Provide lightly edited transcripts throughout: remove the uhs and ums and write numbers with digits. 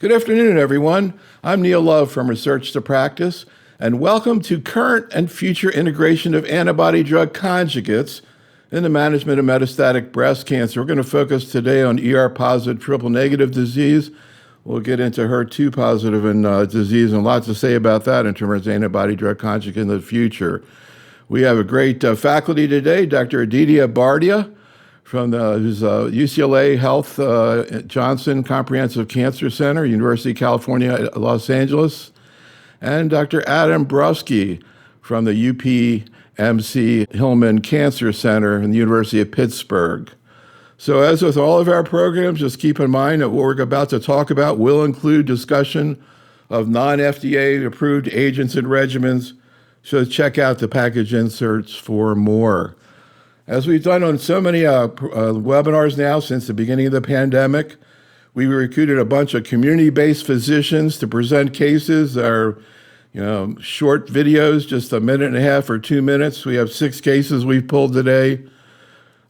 Good afternoon, everyone. I'm Neil Love from Research to Practice, and welcome to Current and Future Integration of Antibody-Drug Conjugates in the Management of Metastatic Breast Cancer. We're going to focus today on ER-positive triple-negative disease. We'll get into HER2-positive and disease, and lots to say about that in terms of antibody-drug conjugate in the future. We have a great faculty today, Dr. Aditya Bardia, from the UCLA Health Johnson Comprehensive Cancer Center, University of California, Los Angeles, and Dr. Adam Brufsky from the UPMC Hillman Cancer Center in the University of Pittsburgh. So as with all of our programs, just keep in mind that what we're about to talk about will include discussion of non-FDA approved agents and regimens, so check out the package inserts for more. As we've done on so many webinars now since the beginning of the pandemic, we recruited a bunch of community-based physicians to present cases that are, short videos, just a minute and a half or 2 minutes. We have 6 cases we've pulled today.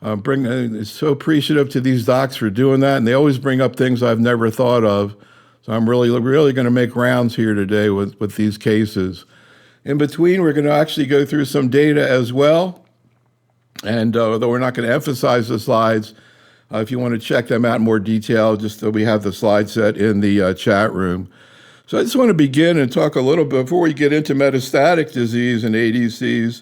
So appreciative to these docs for doing that, and they always bring up things I've never thought of. So I'm really going to make rounds here today with these cases. In between, we're going to actually go through some data as well. And although we're not going to emphasize the slides, if you want to check them out in more detail, just we have the slide set in the chat room. So I just want to begin and talk a little bit, before we get into metastatic disease and ADCs,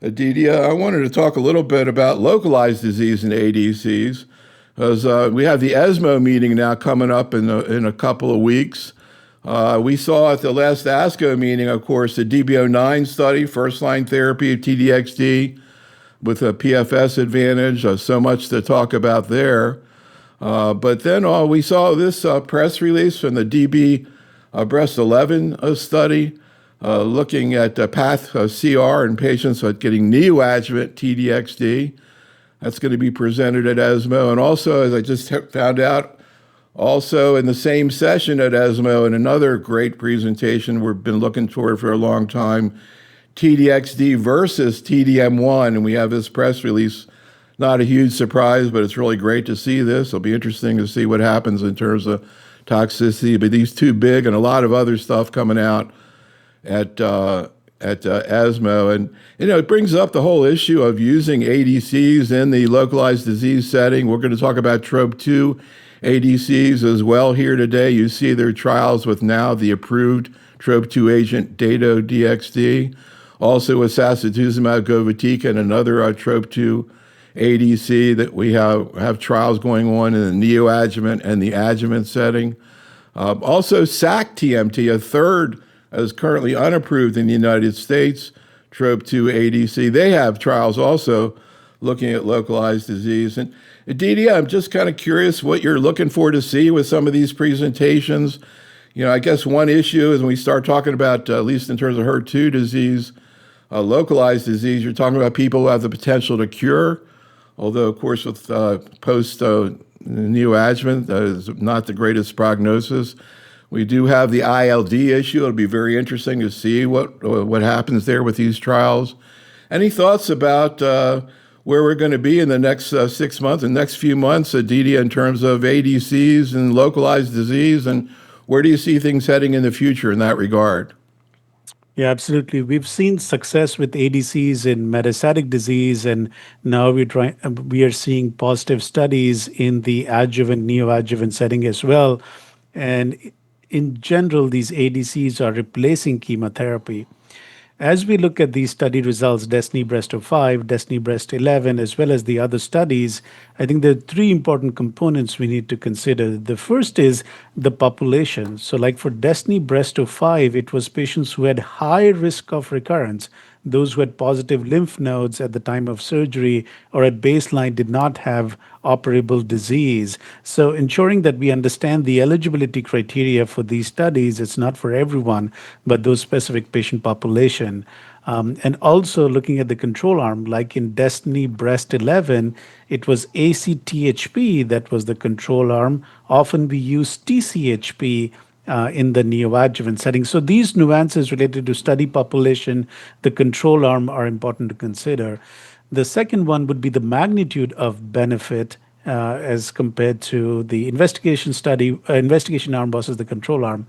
Aditya, I wanted to talk a little bit about localized disease and ADCs, because we have the ESMO meeting now coming up in a couple of weeks. We saw at the last ASCO meeting, of course, the DB09 study, first-line therapy of TDXD, with a PFS advantage, so much to talk about there. But then we saw this press release from the DB Breast 11 study, looking at path CR in patients getting neoadjuvant TDXD. That's going to be presented at ESMO. And also, as I just found out, also in the same session at ESMO, in another great presentation we've been looking toward for a long time, TDXD versus TDM1, and we have this press release. Not a huge surprise, but it's really great to see this. It'll be interesting to see what happens in terms of toxicity, but these two big and a lot of other stuff coming out at ESMO. And, it brings up the whole issue of using ADCs in the localized disease setting. We're going to talk about TROP2 ADCs as well here today. You see their trials with now the approved TROP2 agent Dato-DXd. Also with sacituzumab, govitecan, another TROP2 ADC that we have trials going on in the neoadjuvant and the adjuvant setting. Also sac-TMT, a third is currently unapproved in the United States, TROP2 ADC. They have trials also looking at localized disease. And Aditya, I'm just kind of curious what you're looking for to see with some of these presentations. I guess one issue is when we start talking about, at least in terms of HER2 disease, localized disease, you're talking about people who have the potential to cure, although, of course, with post-neoadjuvant, is not the greatest prognosis. We do have the ILD issue. It'll be very interesting to see what happens there with these trials. Any thoughts about where we're going to be in the next 6 months and next few months, Aditya, in terms of ADCs and localized disease, and where do you see things heading in the future in that regard? Yeah, absolutely. We've seen success with ADCs in metastatic disease, and now we are seeing positive studies in the adjuvant, neoadjuvant setting as well. And in general, these ADCs are replacing chemotherapy. As we look at these study results, DESTINY-Breast05, DESTINY-Breast11, as well as the other studies, I think there are 3 important components we need to consider. The first is the population. So like for DESTINY-Breast05, it was patients who had high risk of recurrence, those who had positive lymph nodes at the time of surgery or at baseline did not have operable disease. So ensuring that we understand the eligibility criteria for these studies, it's not for everyone, but those specific patient population. And also looking at the control arm, like in DESTINY-Breast11, it was ACTHP that was the control arm. Often we use TCHP in the neoadjuvant setting. So these nuances related to study population, the control arm, are important to consider. The second one would be the magnitude of benefit as compared to the investigation arm versus the control arm.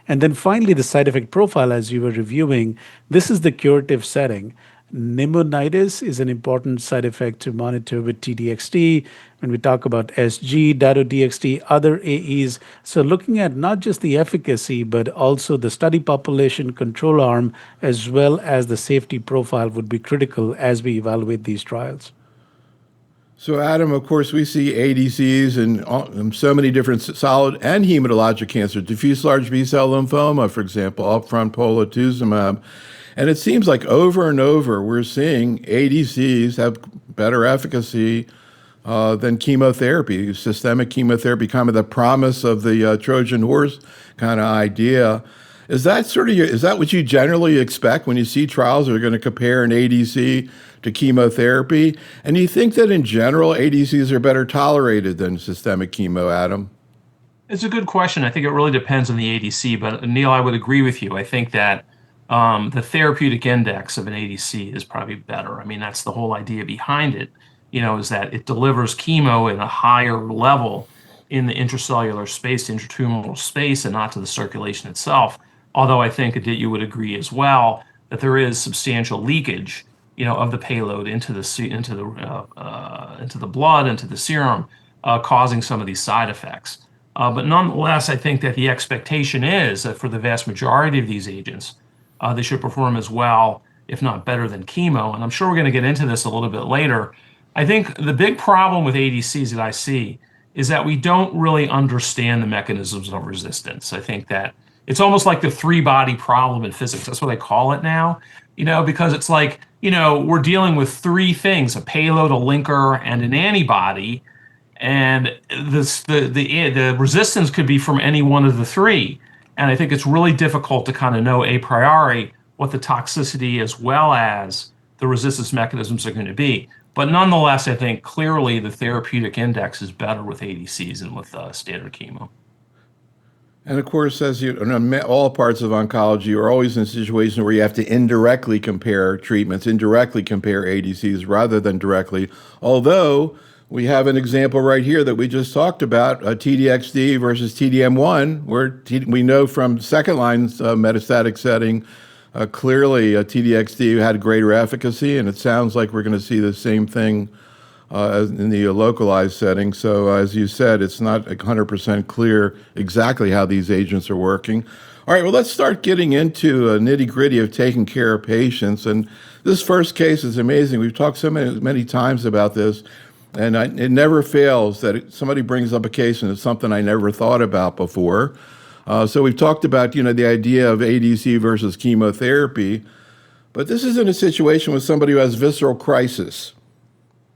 And then finally, the side effect profile, as you were reviewing, this is the curative setting. Pneumonitis is an important side effect to monitor with TDXT. When we talk about SG, Dato-DXT, other AEs. So looking at not just the efficacy, but also the study population control arm, as well as the safety profile would be critical as we evaluate these trials. So, Adam, of course, we see ADCs in so many different solid and hematologic cancers, diffuse large B-cell lymphoma, for example, upfront polatuzumab. And it seems like over and over we're seeing ADCs have better efficacy than chemotherapy, systemic chemotherapy, kind of the promise of the Trojan horse kind of idea. Is that what you generally expect when you see trials that are going to compare an ADC to chemotherapy? And do you think that in general ADCs are better tolerated than systemic chemo, Adam? It's a good question. I think it really depends on the ADC, but Neil, I would agree with you. I think that the therapeutic index of an ADC is probably better. I mean, that's the whole idea behind it, is that it delivers chemo in a higher level in the intracellular space, intratumoral space, and not to the circulation itself. Although I think that you would agree as well that there is substantial leakage, of the payload into the blood, into the serum, causing some of these side effects. But nonetheless, I think that the expectation is that for the vast majority of these agents, they should perform as well, if not better than chemo. And I'm sure we're going to get into this a little bit later. I think the big problem with ADCs that I see is that we don't really understand the mechanisms of resistance. I think that it's almost like the three-body problem in physics. That's what they call it now, because it's like, we're dealing with three things: a payload, a linker, and an antibody. And the resistance could be from any one of the three. And I think it's really difficult to kind of know a priori what the toxicity as well as the resistance mechanisms are going to be. But nonetheless, I think clearly the therapeutic index is better with ADCs than with standard chemo. And of course, as all parts of oncology, you're always in a situation where you have to indirectly compare treatments, indirectly compare ADCs rather than directly. Although we have an example right here that we just talked about, TDXD versus TDM1, where we know from second line metastatic setting, clearly TDXD had greater efficacy, and it sounds like we're going to see the same thing as in the localized setting. So as you said, it's not 100% clear exactly how these agents are working. All right, well, let's start getting into nitty gritty of taking care of patients. And this first case is amazing. We've talked so many times about this, and it never fails that somebody brings up a case and it's something I never thought about before. So we've talked about, the idea of ADC versus chemotherapy, but this is in a situation with somebody who has visceral crisis,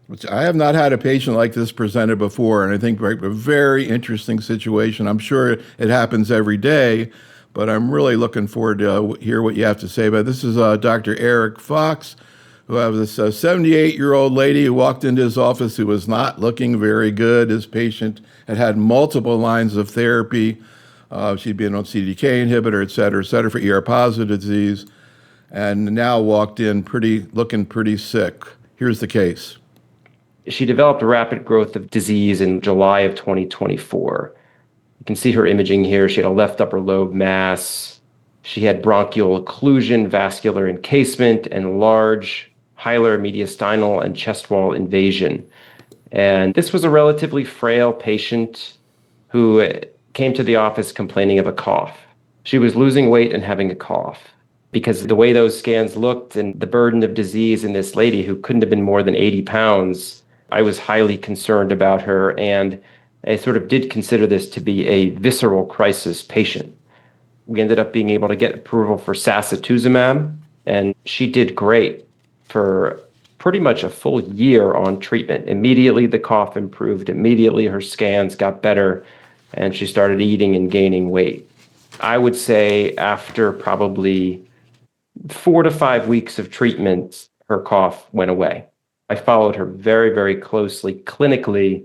which I have not had a patient like this presented before, and I think a very interesting situation. I'm sure it happens every day, but I'm really looking forward to hear what you have to say about it. This is Dr. Eric Fox, who has this 78-year-old lady who walked into his office who was not looking very good. His patient had multiple lines of therapy. She'd been on CDK inhibitor, et cetera, for ER-positive disease, and now walked in looking pretty sick. Here's the case. She developed a rapid growth of disease in July of 2024. You can see her imaging here. She had a left upper lobe mass. She had bronchial occlusion, vascular encasement, and large hilar mediastinal and chest wall invasion. And this was a relatively frail patient who came to the office complaining of a cough. She was losing weight and having a cough. Because the way those scans looked and the burden of disease in this lady who couldn't have been more than 80 pounds, I was highly concerned about her, and I sort of did consider this to be a visceral crisis patient. We ended up being able to get approval for sacituzumab, and she did great for pretty much a full year on treatment. Immediately the cough improved, immediately her scans got better, and she started eating and gaining weight. I would say after probably 4 to 5 weeks of treatment, her cough went away. I followed her very, very closely clinically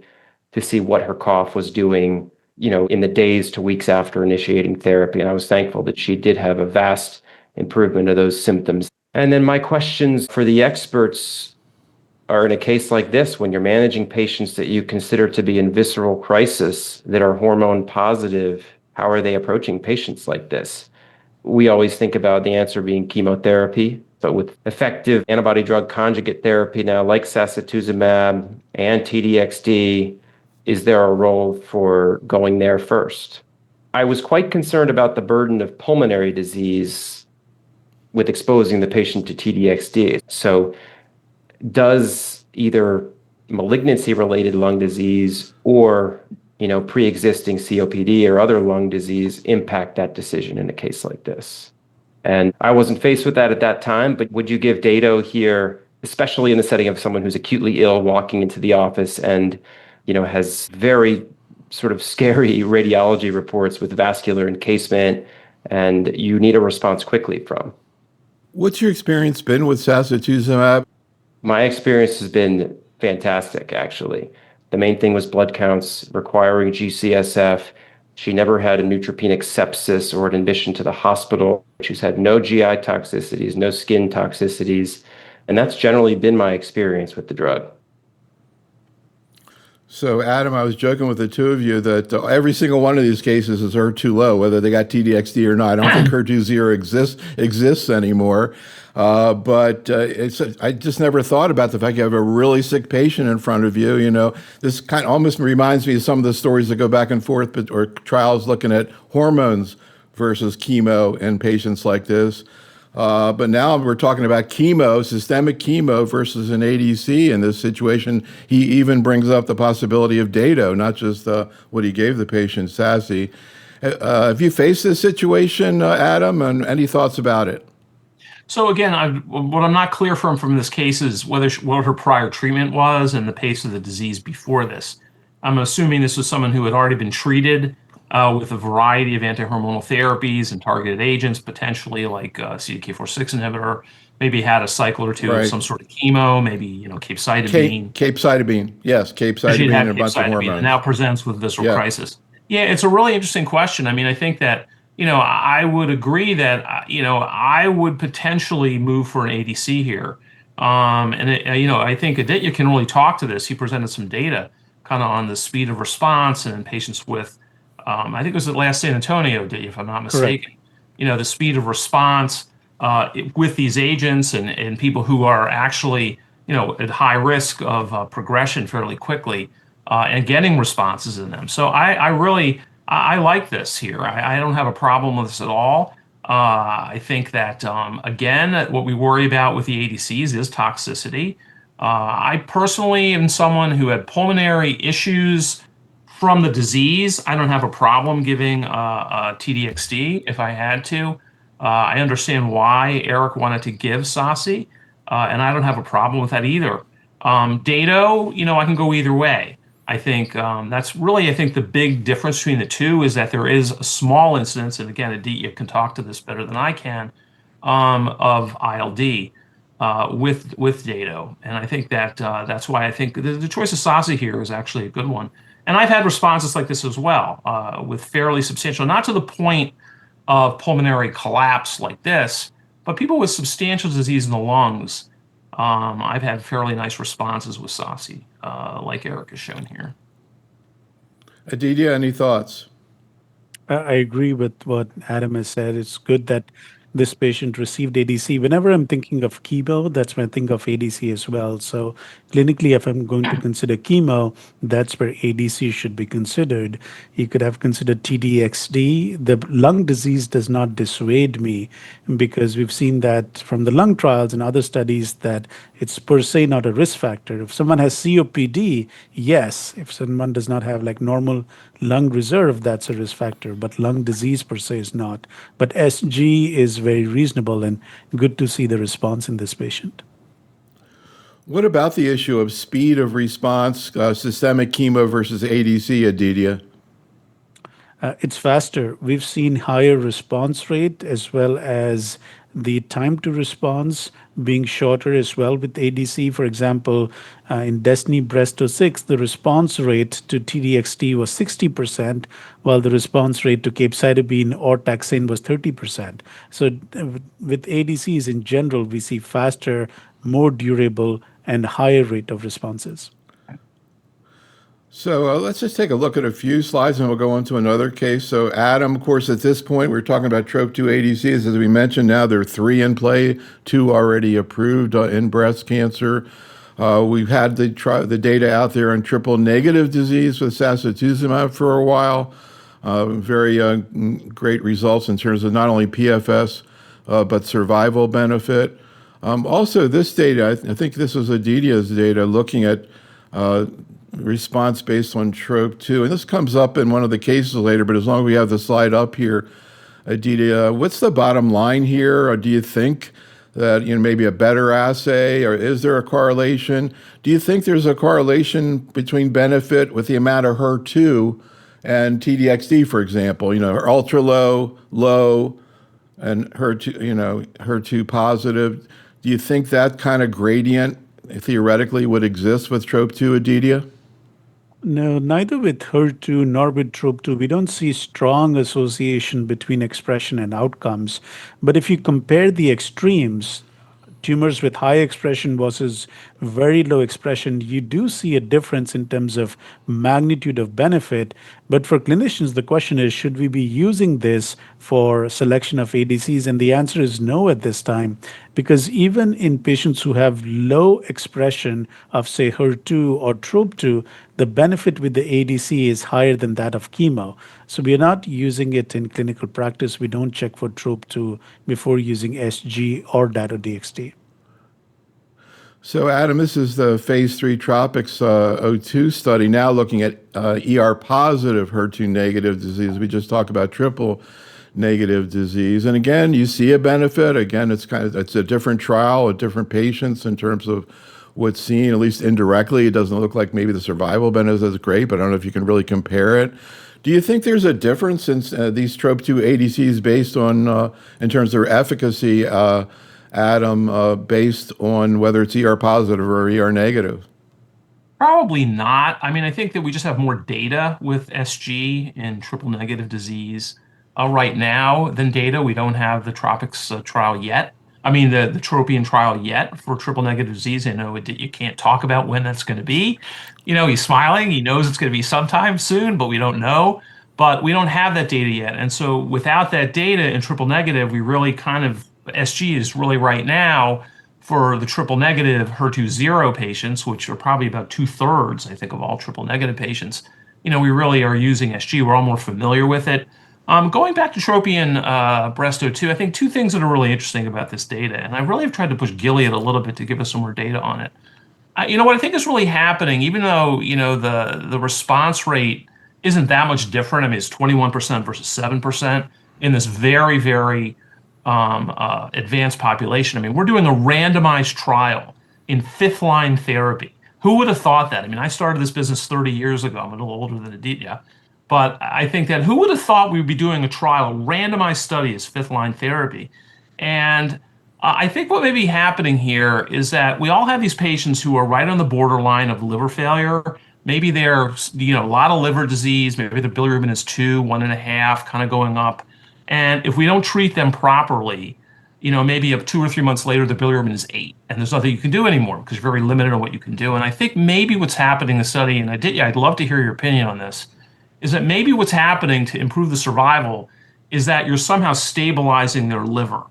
to see what her cough was doing, in the days to weeks after initiating therapy. And I was thankful that she did have a vast improvement of those symptoms. And then my questions for the experts are in a case like this, when you're managing patients that you consider to be in visceral crisis that are hormone positive, how are they approaching patients like this? We always think about the answer being chemotherapy, but with effective antibody-drug conjugate therapy now, like sacituzumab and TDXD, is there a role for going there first? I was quite concerned about the burden of pulmonary disease with exposing the patient to TDXD. So does either malignancy-related lung disease or pre-existing COPD or other lung disease impact that decision in a case like this? And I wasn't faced with that at that time, but would you give Dato here, especially in the setting of someone who's acutely ill walking into the office and has very sort of scary radiology reports with vascular encasement, and you need a response quickly from? What's your experience been with sacituzumab? My experience has been fantastic, actually. The main thing was blood counts requiring GCSF. She never had a neutropenic sepsis or an admission to the hospital. She's had no GI toxicities, no skin toxicities, and that's generally been my experience with the drug. So, Adam, I was joking with the two of you that every single one of these cases is HER2 low, whether they got TDXD or not. I don't think HER2 zero exists anymore. I just never thought about the fact you have a really sick patient in front of you. This kind of almost reminds me of some of the stories that go back and forth, or trials looking at hormones versus chemo in patients like this. But now we're talking about systemic chemo versus an ADC in this situation. He even brings up the possibility of Dato, not just what he gave the patient, Sassy. Have you faced this situation, Adam, and any thoughts about it? So again, what I'm not clear from this case is what her prior treatment was and the pace of the disease before this. I'm assuming this was someone who had already been treated with a variety of anti-hormonal therapies and targeted agents, potentially like CDK4/6 inhibitor, maybe had a cycle or two of some sort of chemo, maybe capecitabine. Capecitabine, yes, capecitabine and a bunch of hormones. And now presents with visceral crisis. Yeah, it's a really interesting question. I mean, I think that I would agree that I would potentially move for an ADC here. I think Aditya can really talk to this. He presented some data kind of on the speed of response and in patients with, I think it was at last San Antonio, Aditya, if I'm not mistaken. Correct. The speed of response with these agents and people who are actually at high risk of progression fairly quickly and getting responses in them. So I like this here. I don't have a problem with this at all. I think that, again, what we worry about with the ADCs is toxicity. I personally am someone who had pulmonary issues from the disease. I don't have a problem giving a TDXD if I had to. I understand why Eric wanted to give Sasi, and I don't have a problem with that either. Dato, I can go either way. I think that's really, the big difference between the two is that there is a small incidence, and again, Aditya can talk to this better than I can, of ILD with Dato. And I think that that's why I think the choice of Sasi here is actually a good one. And I've had responses like this as well, with fairly substantial, not to the point of pulmonary collapse like this, but people with substantial disease in the lungs. I've had fairly nice responses with Sasi, like Eric has shown here. Aditya, any thoughts? I agree with what Adam has said. It's good that this patient received ADC. Whenever I'm thinking of chemo, that's when I think of ADC as well. So clinically, if I'm going to consider chemo, that's where ADC should be considered. You could have considered TDXD. The lung disease does not dissuade me because we've seen that from the lung trials and other studies that it's per se not a risk factor. If someone has COPD, yes. If someone does not have like normal lung reserve, that's a risk factor, but lung disease per se is not. But SG is very reasonable and good to see the response in this patient. What about the issue of speed of response, systemic chemo versus ADC, Aditya? It's faster. We've seen higher response rate as well as the time to response being shorter as well with ADC. For example, in Destiny Breast 06, the response rate to TDXD was 60%, while the response rate to capecitabine or taxane was 30%. So with ADCs in general, we see faster, more durable, and higher rate of responses. So let's just take a look at a few slides and we'll go on to another case. So Adam, of course, at this point, we're talking about TROP2 ADCs. As we mentioned, now there are 3 in play, 2 already approved in breast cancer. We've had the data out there on triple negative disease with sacituzumab for a while. Very great results in terms of not only PFS, but survival benefit. Also, this data, I think this was Aditya's data, looking at response based on TROP2. And this comes up in one of the cases later, but as long as we have the slide up here, Aditya, what's the bottom line here? Or do you think that maybe a better assay, or is there a correlation? Do you think there's a correlation between benefit with the amount of HER2 and TDXD, for example? Ultra low, low, and HER2 positive. Do you think that kind of gradient theoretically would exist with TROP2, Aditya? No, neither with HER2 nor with TROP2. We don't see strong association between expression and outcomes. But if you compare the extremes, tumors with high expression versus very low expression, you do see a difference in terms of magnitude of benefit. But for clinicians, the question is, should we be using this for selection of ADCs? And the answer is no at this time, because even in patients who have low expression of, say, HER2 or TROP2, the benefit with the ADC is higher than that of chemo. So we are not using it in clinical practice. We don't check for TROP2 before using SG or Dato-DXd. So, Adam, this is the phase 3 TROPICS-02 study, now looking at ER-positive, HER2-negative disease. We just talked about triple-negative disease. And again, you see a benefit. Again, it's a different trial with different patients in terms of what's seen, at least indirectly. It doesn't look like maybe the survival benefit is great, but I don't know if you can really compare it. Do you think there's a difference in these TROP2 ADCs based on, in terms of their efficacy, Adam, based on whether it's ER positive or ER negative? Probably not. I mean, I think that we just have more data with SG in triple negative disease right now than data. We don't have the TROPICS trial yet. I mean, the Tropian trial yet for triple negative disease. I know you can't talk about when that's going to be. He's smiling. He knows it's going to be sometime soon, but we don't know. But we don't have that data yet. And so without that data in triple negative, we really SG is really right now for the triple negative HER2 zero patients, which are probably about 2/3, I think, of all triple negative patients. We really are using SG. We're all more familiar with it. Going back to Tropian Breast 02, I think 2 things that are really interesting about this data, and I really have tried to push Gilead a little bit to give us some more data on it. What I think is really happening, even though the response rate isn't that much different. I mean, it's 21% versus 7% in this very, very advanced population. I mean, we're doing a randomized trial in 5th-line therapy. Who would have thought that? I mean, I started this business 30 years ago. I'm a little older than Aditya. But I think that who would have thought we would be doing a trial, a randomized study as 5th-line therapy? And I think what may be happening here is that we all have these patients who are right on the borderline of liver failure. Maybe they're, a lot of liver disease. Maybe the bilirubin is 2, 1.5, kind of going up. And if we don't treat them properly, maybe 2 or 3 months later, the bilirubin is 8, and there's nothing you can do anymore because you're very limited on what you can do. And I think maybe what's happening in the study, and I'd love to hear your opinion on this, is that maybe what's happening to improve the survival is that you're somehow stabilizing their liver.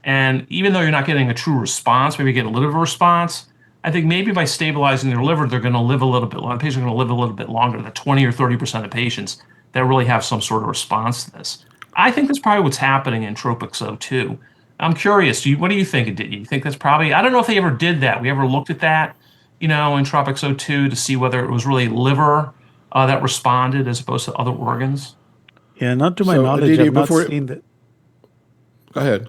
And even though you're not getting a true response, maybe you get a little bit of a response, I think maybe by stabilizing their liver, they're going to live a little bit longer. Patients are going to live a little bit longer, the 20 or 30% of patients that really have some sort of response to this. I think that's probably what's happening in TROPICS-02. I'm curious, what do you think? Do you think that's probably, I don't know if they ever did that. We ever looked at that, in TROPICS-02 to see whether it was really liver that responded as opposed to other organs? Yeah, not to my knowledge, Aditya, I've not seen that. Go ahead.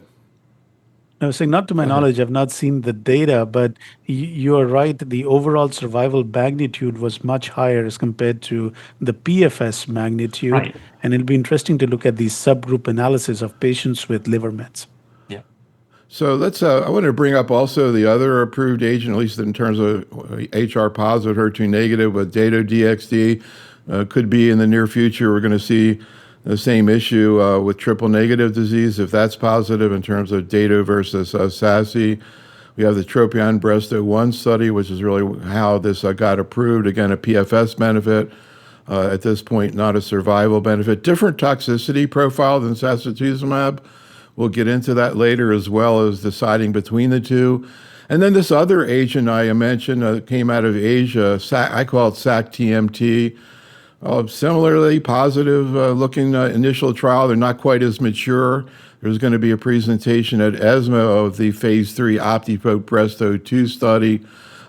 I was saying, not to my knowledge, I've not seen the data, but you are right. The overall survival magnitude was much higher as compared to the PFS magnitude. Right. And it'll be interesting to look at the subgroup analysis of patients with liver mets. Yeah. So I want to bring up also the other approved agent, at least in terms of HR positive, HER2 negative with Dato-DXd. Could be in the near future, we're going to see the same issue with triple negative disease, if that's positive in terms of Dato versus SASI. We have the Tropion-Breast01 study, which is really how this got approved. Again, a PFS benefit. At this point, not a survival benefit. Different toxicity profile than sacituzumab. We'll get into that later, as well as deciding between the two. And then this other agent I mentioned came out of Asia. I call it SAC-TMT. Similarly positive looking initial trial. They're not quite as mature. There's going to be a presentation at ESMO of the phase 3 OptiPope-Breast02 study.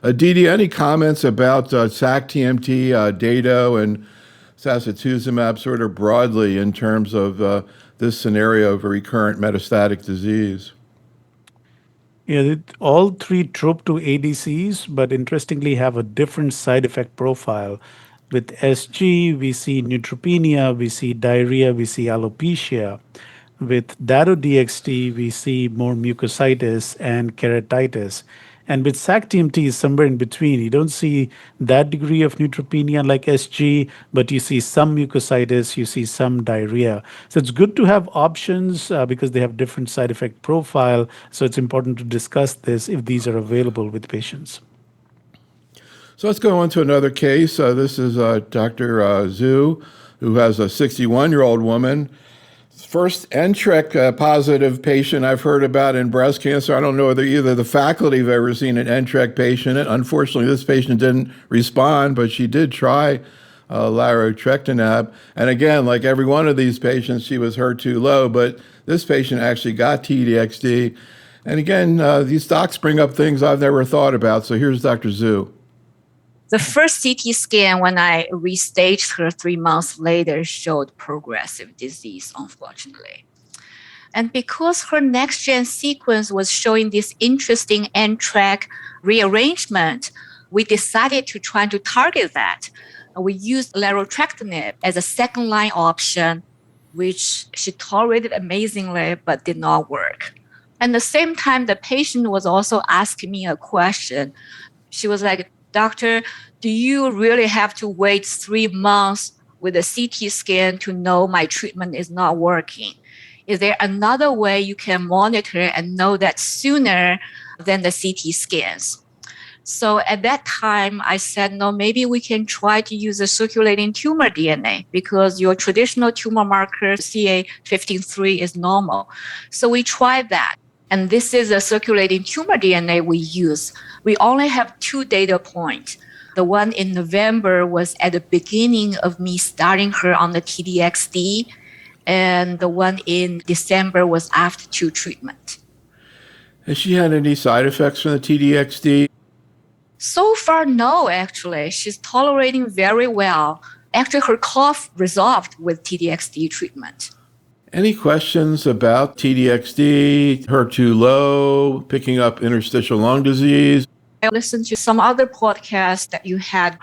Aditya, any comments about SAC-TMT data and sacituzumab sort of broadly in terms of this scenario of a recurrent metastatic disease? Yeah, all three TROP2 ADCs, but interestingly have a different side effect profile. With SG, we see neutropenia, we see diarrhea, we see alopecia. With Dato-DXd, we see more mucositis and keratitis. And with SAC-TMT is somewhere in between. You don't see that degree of neutropenia like SG, but you see some mucositis, you see some diarrhea. So it's good to have options because they have different side effect profile. So it's important to discuss this if these are available with patients. So let's go on to another case. This is Dr. Zhu, who has a 61-year-old woman. First NTRK positive patient I've heard about in breast cancer. I don't know whether either the faculty have ever seen an NTRK patient. Unfortunately, this patient didn't respond, but she did try larotrectinib. And again, like every one of these patients, she was HER2 low, but this patient actually got T-DXd. And again, these docs bring up things I've never thought about. So here's Dr. Zhu. The first CT scan, when I restaged her 3 months later, showed progressive disease, unfortunately. And because her next-gen sequence was showing this interesting NTRK rearrangement, we decided to try to target that. We used larotrectinib as a second-line option, which she tolerated amazingly, but did not work. At the same time, the patient was also asking me a question. She was like, "Doctor, do you really have to wait 3 months with a CT scan to know my treatment is not working? Is there another way you can monitor and know that sooner than the CT scans?" So at that time, I said, no, maybe we can try to use a circulating tumor DNA because your traditional tumor marker, CA15-3, is normal. So we tried that. And this is a circulating tumor DNA we use. We only have 2 data points. The one in November was at the beginning of me starting her on the T-DXd, and the one in December was after 2 treatment. Has she had any side effects from the T-DXd? So far, no, actually. She's tolerating very well. Actually, her cough resolved with T-DXd treatment. Any questions about T-DXd, HER2 low, picking up interstitial lung disease? I listened to some other podcast that you had.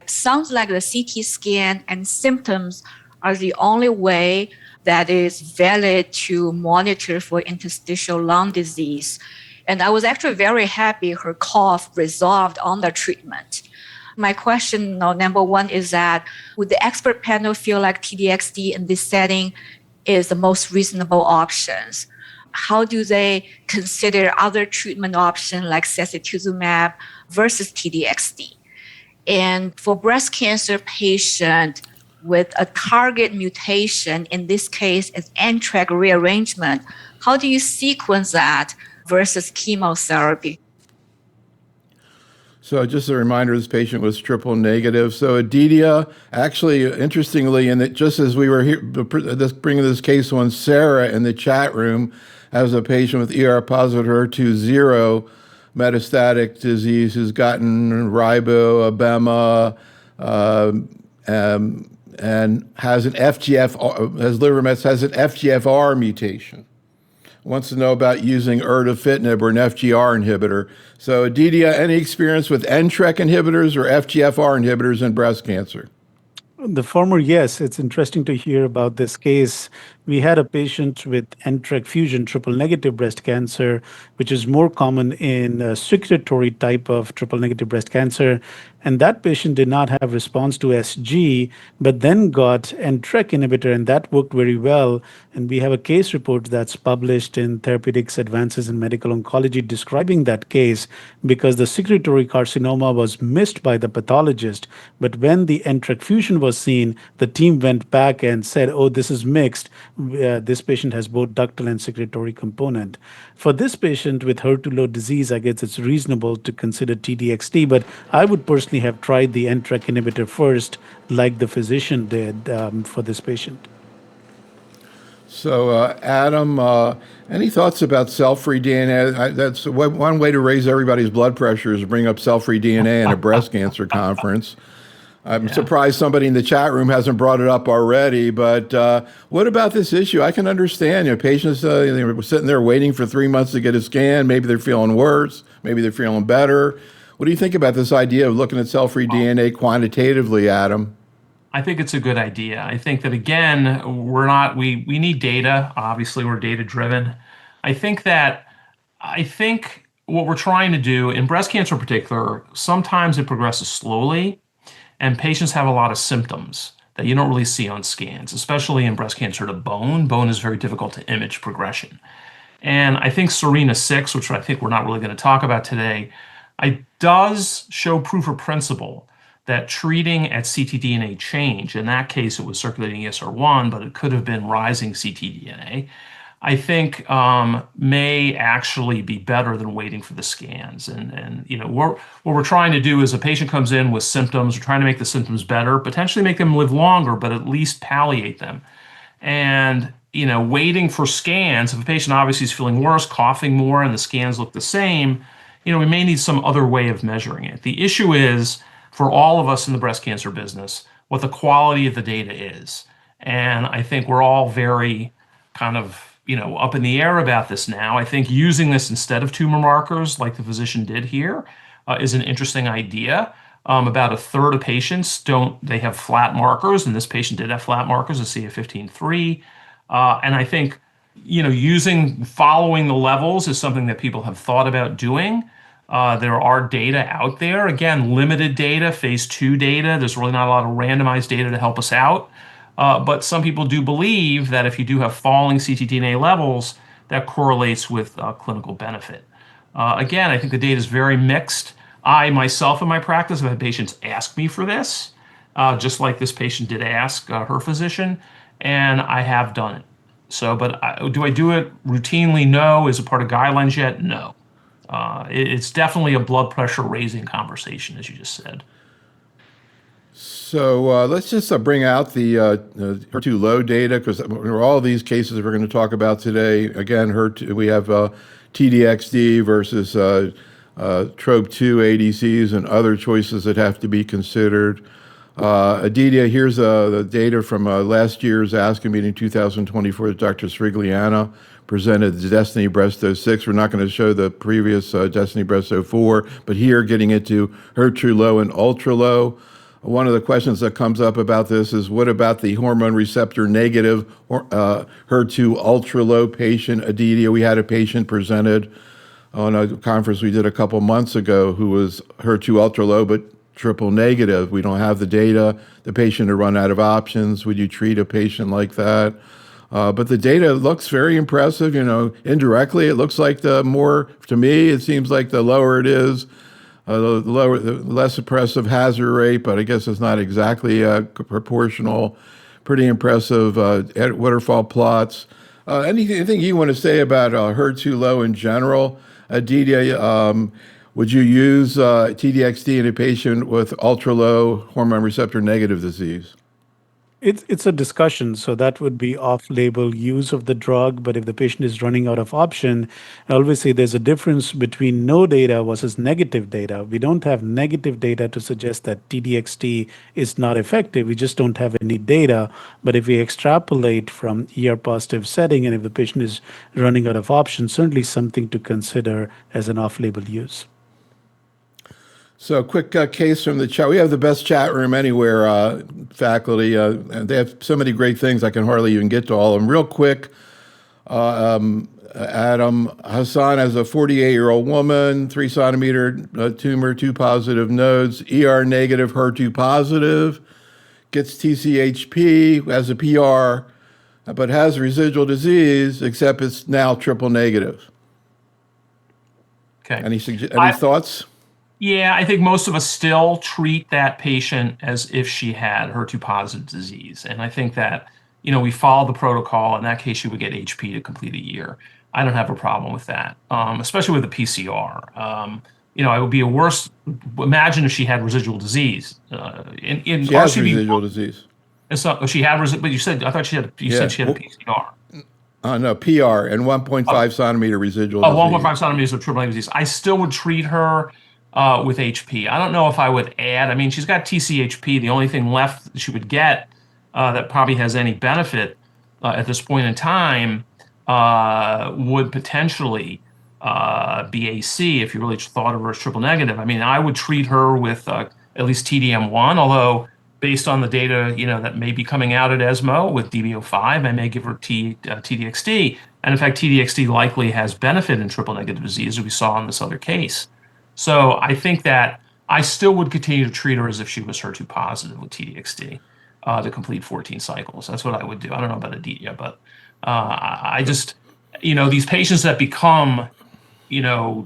Sounds like the CT scan and symptoms are the only way that is valid to monitor for interstitial lung disease. And I was actually very happy her cough resolved on the treatment. My question, number one, is that would the expert panel feel like T-DXd in this setting is the most reasonable options? How do they consider other treatment options like sacituzumab versus T-DXd? And for breast cancer patient with a target mutation, in this case, it's NTRK rearrangement, how do you sequence that versus chemotherapy? So just a reminder, this patient was triple negative. So Aditya, actually, interestingly, and just as we were here bringing this case on, Sarah in the chat room has a patient with ER-positive HER2-0 metastatic disease who's gotten ribo, abema, and has an has liver mets, has an FGFR mutation. Wants to know about using erdafitinib or an FGR inhibitor. So Aditya, any experience with NTRK inhibitors or FGFR inhibitors in breast cancer? The former, yes. It's interesting to hear about this case we had a patient with NTRK fusion triple negative breast cancer, which is more common in secretory type of triple negative breast cancer. And that patient did not have response to SG, but then got NTRK inhibitor, and that worked very well. And we have a case report that's published in Therapeutics Advances in Medical Oncology describing that case because the secretory carcinoma was missed by the pathologist. But when the NTRK fusion was seen, the team went back and said, oh, this is mixed. This patient has both ductal and secretory component. For this patient with HER2-low disease, I guess it's reasonable to consider TDXT, but I would personally have tried the NTRK inhibitor first, like the physician did for this patient. So, Adam, any thoughts about cell-free DNA? That's one way to raise everybody's blood pressure is to bring up cell-free DNA in a breast cancer conference. I'm surprised somebody in the chat room hasn't brought it up already, but what about this issue? I can understand, patients they were sitting there waiting for 3 months to get a scan. Maybe they're feeling worse. Maybe they're feeling better. What do you think about this idea of looking at cell-free DNA quantitatively, Adam? I think it's a good idea. I think that, again, we need data. Obviously, we're data driven. I think what we're trying to do in breast cancer in particular, sometimes it progresses slowly and patients have a lot of symptoms that you don't really see on scans, especially in breast cancer to bone. Bone is very difficult to image progression. And I think SERENA-6, which I think we're not really going to talk about today, it does show proof of principle that treating at ctDNA change, in that case it was circulating ESR1, but it could have been rising ctDNA, I think may actually be better than waiting for the scans. And what we're trying to do is a patient comes in with symptoms, we're trying to make the symptoms better, potentially make them live longer, but at least palliate them. And waiting for scans, if a patient obviously is feeling worse, coughing more, and the scans look the same, we may need some other way of measuring it. The issue is, for all of us in the breast cancer business, what the quality of the data is. And I think we're all very kind of, up in the air about this now. I think using this instead of tumor markers, like the physician did here, is an interesting idea. About a third of patients they have flat markers, and this patient did have flat markers, a CA15-3. And I think, following the levels is something that people have thought about doing. There are data out there, again, limited data, phase 2 data. There's really not a lot of randomized data to help us out. But some people do believe that if you do have falling ctDNA levels, that correlates with clinical benefit. Again, I think the data is very mixed. I myself in my practice have had patients ask me for this, just like this patient did ask her physician, and I have done it. So, but do I do it routinely? No. Is it part of guidelines yet? No. It's definitely a blood pressure raising conversation, as you just said. So let's just bring out the HER2 low data, because all these cases we're going to talk about today, again, we have TDXD versus TROP2 ADCs and other choices that have to be considered. Aditya, here's the data from last year's ASCO meeting 2024 that Dr. Srigliana presented, the Destiny Breast 06. We're not going to show the previous Destiny Breast 04, but here getting into HER2 low and ultra low. One of the questions that comes up about this is, what about the hormone receptor negative HER2 ultra low patient? Aditya, we had a patient presented on a conference we did a couple months ago who was HER2 ultra low but triple negative. We don't have the data. The patient had run out of options. Would you treat a patient like that? But the data looks very impressive. Indirectly, it looks like to me, it seems like the lower it is, the less impressive hazard rate, but I guess it's not exactly proportional. Pretty impressive waterfall plots. Anything you want to say about HER2 low in general? Aditya, would you use TDXD in a patient with ultra low hormone receptor negative disease? It's a discussion, so that would be off-label use of the drug. But if the patient is running out of option, I always say there's a difference between no data versus negative data. We don't have negative data to suggest that TDXT is not effective. We just don't have any data. But if we extrapolate from ER-positive setting, and if the patient is running out of options, certainly something to consider as an off-label use. So, quick case from the chat. We have the best chat room anywhere, faculty. And they have so many great things, I can hardly even get to all of them. Real quick, Adam Hassan has a 48-year-old woman, 3-centimeter tumor, 2 positive nodes, ER-negative, HER2 positive, gets TCHP, has a PR, but has residual disease, except it's now triple negative. Okay. Any thoughts? Yeah, I think most of us still treat that patient as if she had HER2 positive disease. And I think that, we follow the protocol. In that case, she would get HP to complete a year. I don't have a problem with that, especially with the PCR. It would be a worse, imagine if she had residual disease. She has residual disease. So she had, but you said, I thought said she had a PCR. No, PR and 1.5 centimeter residual disease. 1.5 centimeters of triple negative disease. I still would treat her with HP. I don't know if I would add. I mean, she's got TCHP. The only thing left that she would get that probably has any benefit at this point in time would potentially be AC if you really thought of her as triple negative. I mean, I would treat her with at least TDM1, although based on the data that may be coming out at ESMO with DB05, I may give her TDXD. And in fact, TDXD likely has benefit in triple negative disease, as we saw in this other case. So I think that I still would continue to treat her as if she was HER2 positive with TDXD to complete 14 cycles. That's what I would do. I don't know about Aditya, but I just, these patients that become,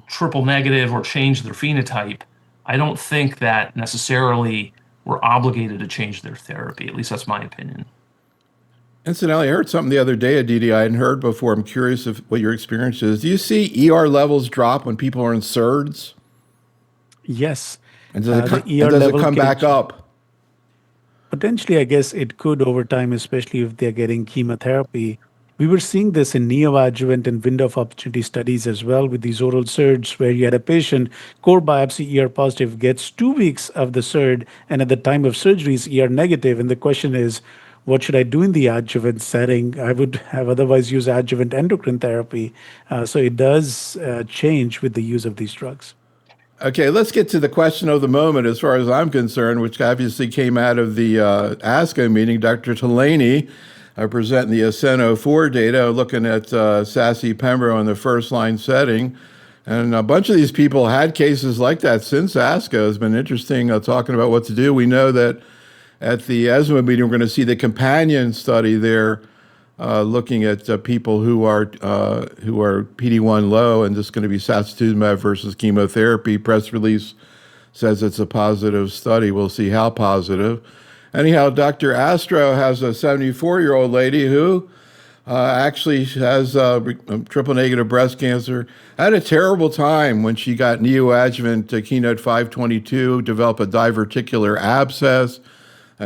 triple negative or change their phenotype, I don't think that necessarily we're obligated to change their therapy. At least that's my opinion. Incidentally, I heard something the other day, Aditya, I hadn't heard before. I'm curious what your experience is. Do you see ER levels drop when people are in SERDs? Yes. And does it come back up? Potentially, I guess it could over time, especially if they're getting chemotherapy. We were seeing this in neoadjuvant and window of opportunity studies as well with these oral SERDs, where you had a patient, core biopsy ER positive, gets 2 weeks of the SERD, and at the time of surgery is ER negative. And the question is, what should I do in the adjuvant setting? I would have otherwise used adjuvant endocrine therapy. So it does change with the use of these drugs. Okay, let's get to the question of the moment as far as I'm concerned, which obviously came out of the ASCO meeting. Dr. Teplinsky presenting the ASCENT-04 data, looking at Saci Pembro in the first-line setting. And a bunch of these people had cases like that since ASCO. It's been interesting talking about what to do. We know that at the ESMO meeting, we're going to see the companion study there looking at people who are PD-1 low, and just going to be sacituzumab versus chemotherapy. Press release says it's a positive study. We'll see how positive. Anyhow, Dr. Astrow has a 74-year-old lady who actually has triple negative breast cancer. Had a terrible time when she got neoadjuvant Keynote 522, developed a diverticular abscess.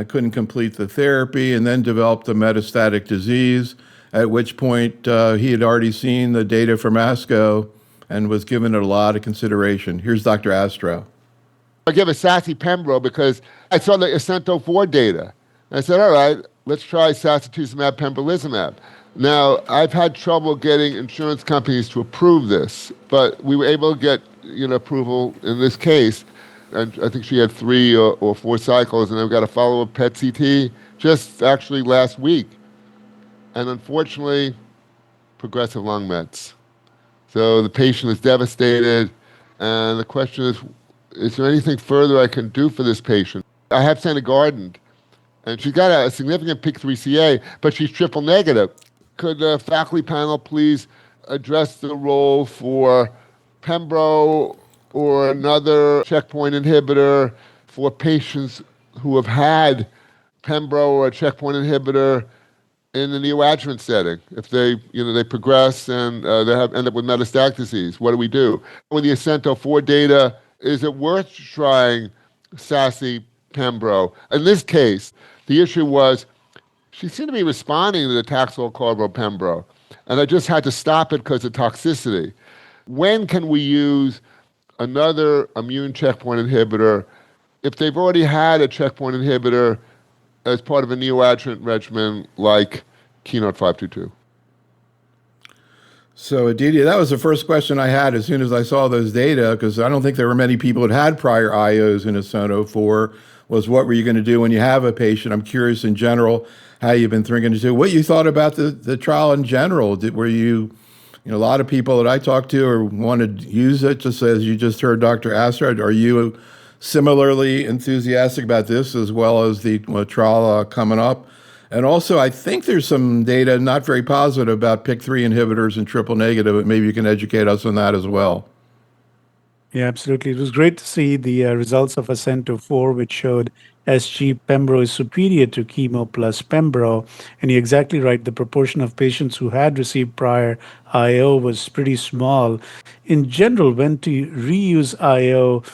Couldn't complete the therapy, and then developed a metastatic disease, at which point he had already seen the data from ASCO and was given it a lot of consideration. Here's Dr. Astrow. I gave a Saci Pembro because I saw the ASCENT-04 data. I said, all right, let's try sacituzumab pembrolizumab. Now, I've had trouble getting insurance companies to approve this, but we were able to get approval in this case. And I think she had 3 or 4 cycles, and I've got a follow-up PET CT just actually last week. And unfortunately, progressive lung mets. So the patient is devastated, and the question is there anything further I can do for this patient? I have Santa Garden, and she's got a significant PIK3CA, but she's triple negative. Could the faculty panel please address the role for Pembro or another checkpoint inhibitor for patients who have had Pembro or a checkpoint inhibitor in the neoadjuvant setting? If they progress and they end up with metastatic disease, what do we do? With the ASCENT-04 data, is it worth trying Saci Pembro? In this case, the issue was she seemed to be responding to the Taxol Carbo Pembro, and I just had to stop it because of toxicity. When can we use another immune checkpoint inhibitor if they've already had a checkpoint inhibitor as part of a neoadjuvant regimen like Keynote 522? So, Aditya, that was the first question I had as soon as I saw those data, because I don't think there were many people that had prior IOs in ASCENT-04, was what were you going to do when you have a patient? I'm curious in general how you've been thinking to do, what you thought about the trial in general. Were you, a lot of people that I talked to or wanted to use it, just as you just heard Dr. Astrow. Are you similarly enthusiastic about this as well as the trial coming up? And also, I think there's some data not very positive about PIK3 inhibitors and triple negative, but maybe you can educate us on that as well. Yeah, absolutely. It was great to see the results of ASCENT-04, which showed SG Pembro is superior to chemo plus Pembro. And you're exactly right. The proportion of patients who had received prior IO was pretty small. In general, when to reuse IO,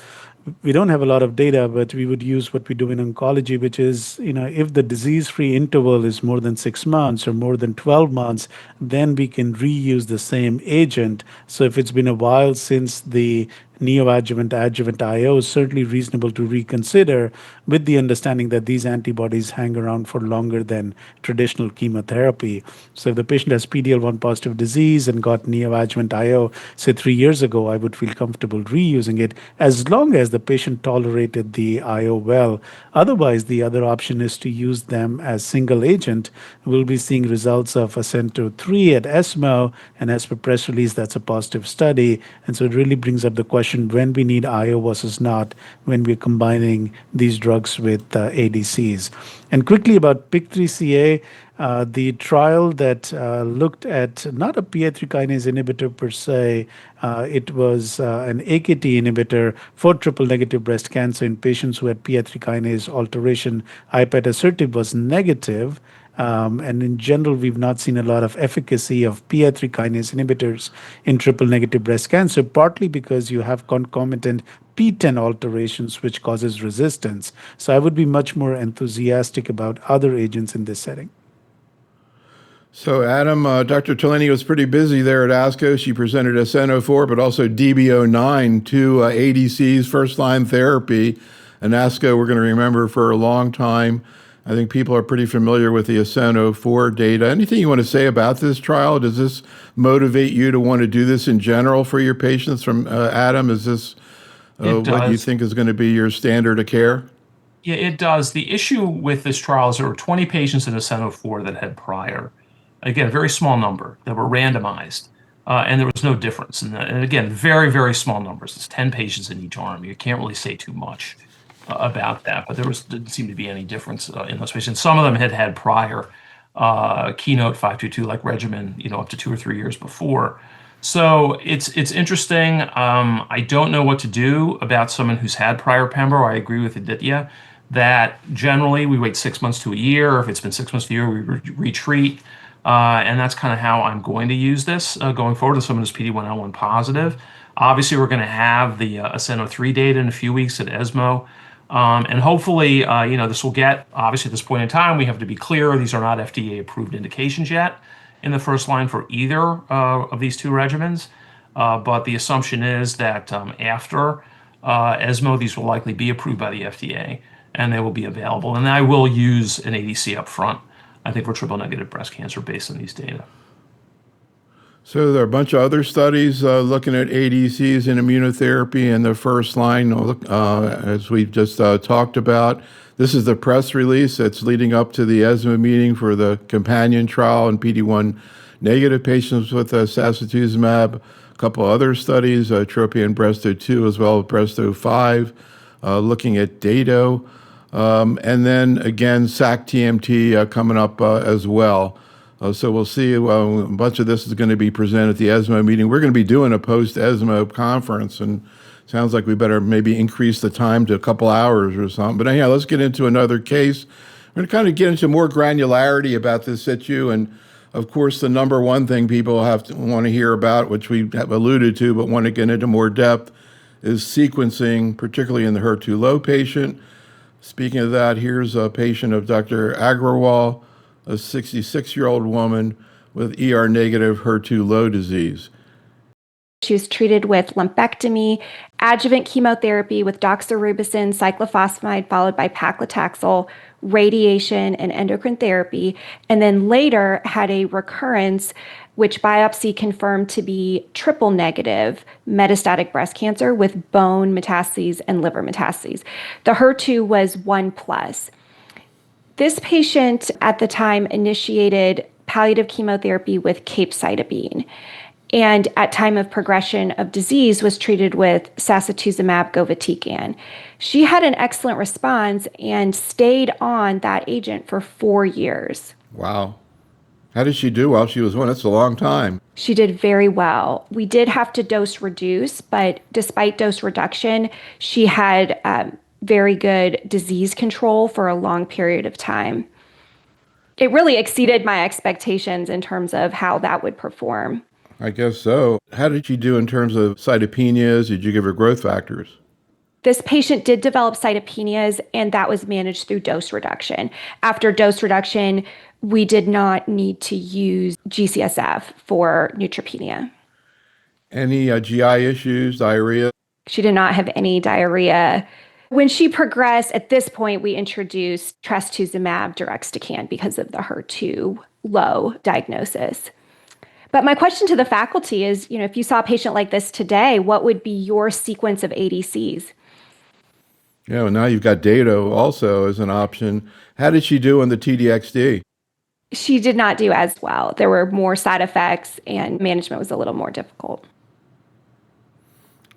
we don't have a lot of data, but we would use what we do in oncology, which is, if the disease-free interval is more than 6 months or more than 12 months, then we can reuse the same agent. So if it's been a while since the neoadjuvant, adjuvant IO, is certainly reasonable to reconsider with the understanding that these antibodies hang around for longer than traditional chemotherapy. So if the patient has PD-L1 positive disease and got neoadjuvant IO, say 3 years ago, I would feel comfortable reusing it as long as the patient tolerated the IO well. Otherwise, the other option is to use them as single agent. We'll be seeing results of ASCENT-03 at ESMO, and as per press release, that's a positive study. And so it really brings up the question when we need IO versus not when we're combining these drugs with ADCs. And quickly about PIK3CA, the trial that looked at not a PI3 kinase inhibitor per se, it was an AKT inhibitor for triple negative breast cancer in patients who had PI3 kinase alteration. Capivasertib was negative. And in general, we've not seen a lot of efficacy of PI3 kinase inhibitors in triple negative breast cancer, partly because you have concomitant PTEN alterations, which causes resistance. So I would be much more enthusiastic about other agents in this setting. So, Adam, Dr. Teplinsky was pretty busy there at ASCO. She presented ASCENT-04, but also DB09, two ADCs, first-line therapy. And ASCO, we're going to remember for a long time. I think people are pretty familiar with the ASCENT-04 data. Anything you want to say about this trial? Does this motivate you to want to do this in general for your patients? From Adam, is this what you think is going to be your standard of care? Yeah, it does. The issue with this trial is there were 20 patients in ASCENT-04 that had prior. Again, a very small number that were randomized, and there was no difference. And again, very, very small numbers. It's 10 patients in each arm. You can't really say too much about that, but didn't seem to be any difference in those patients. Some of them had prior Keynote 522 like regimen, up to 2 or 3 years before. So it's interesting. I don't know what to do about someone who's had prior Pembro. I agree with Aditya that generally we wait 6 months to a year. If it's been 6 months to a year, we retreat. And that's kind of how I'm going to use this going forward with someone who's PD-1L1 positive. Obviously, we're going to have the ASCENT-03 data in a few weeks at ESMO. And hopefully, this will get, obviously at this point in time, we have to be clear, these are not FDA-approved indications yet in the first line for either of these two regimens. But the assumption is that after ESMO, these will likely be approved by the FDA, and they will be available. And I will use an ADC up front, I think, for triple-negative breast cancer based on these data. So there are a bunch of other studies looking at ADCs and immunotherapy in the first line, as we've just talked about. This is the press release that's leading up to the ESMO meeting for the companion trial in PD-1 negative patients with sacituzumab. A couple other studies, Tropion Breast-02 as well as Breast-05, looking at Dato. And then again, SAC-TMT coming up as well. So we'll see. A bunch of this is going to be presented at the ESMO meeting. We're going to be doing a post-ESMO conference, and sounds like we better maybe increase the time to a couple hours or something. But anyhow, let's get into another case. We're going to kind of get into more granularity about this issue. And of course, the number one thing people want to hear about, which we have alluded to, but want to get into more depth, is sequencing, particularly in the HER2 low patient. Speaking of that, here's a patient of Dr. Agrawal, a 66-year-old woman with ER-negative HER2 low disease. She was treated with lumpectomy, adjuvant chemotherapy with doxorubicin, cyclophosphamide, followed by paclitaxel, radiation, and endocrine therapy, and then later had a recurrence which biopsy confirmed to be triple negative metastatic breast cancer with bone metastases and liver metastases. The HER2 was 1+. This patient at the time initiated palliative chemotherapy with capecitabine, and at time of progression of disease was treated with sacituzumab govitecan. She had an excellent response and stayed on that agent for 4 years. Wow. How did she do while she was on? That's a long time. She did very well. We did have to dose reduce, but despite dose reduction, she had very good disease control for a long period of time. It really exceeded my expectations in terms of how that would perform. I guess so. How did she do in terms of cytopenias? Did you give her growth factors? This patient did develop cytopenias, and that was managed through dose reduction. After dose reduction, we did not need to use G-CSF for neutropenia. Any GI issues, diarrhea? She did not have any diarrhea. When she progressed, at this point, we introduced trastuzumab deruxtecan because of the HER2 low diagnosis. But my question to the faculty is, if you saw a patient like this today, what would be your sequence of ADCs? Yeah, well, now you've got data also as an option. How did she do on the TDXD? She did not do as well. There were more side effects, and management was a little more difficult.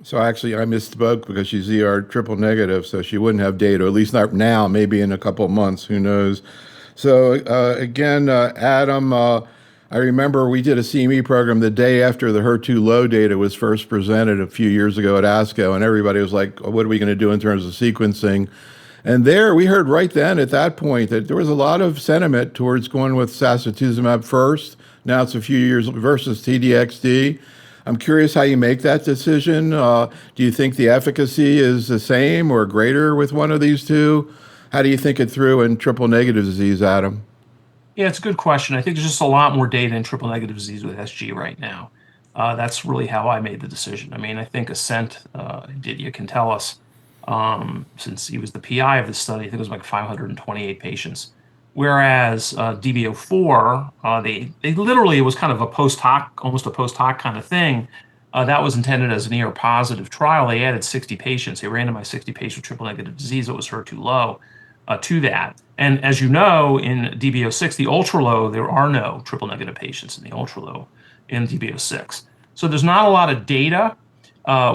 So actually, I misspoke because she's ER triple negative, so she wouldn't have data, at least not now, maybe in a couple of months, who knows. So again, Adam, I remember we did a CME program the day after the HER2 low data was first presented a few years ago at ASCO, and everybody was like, what are we going to do in terms of sequencing? And there, we heard right then at that point that there was a lot of sentiment towards going with sacituzumab first. Now it's a few years versus TDXD. I'm curious how you make that decision. Do you think the efficacy is the same or greater with one of these two? How do you think it through in triple negative disease, Adam? Yeah, it's a good question. I think there's just a lot more data in triple negative disease with SG right now. That's really how I made the decision. I mean, I think Ascent, Aditya can tell us, since he was the PI of the study, I think it was like 528 patients. Whereas DB04, they literally, it was kind of a post hoc, almost a post hoc kind of thing. That was intended as an ER positive trial. They added 60 patients. They randomized 60 patients with triple negative disease that was HER2 low to that. And as you know, in DB06, the ultra low, there are no triple negative patients in the ultra low in DB06. So there's not a lot of data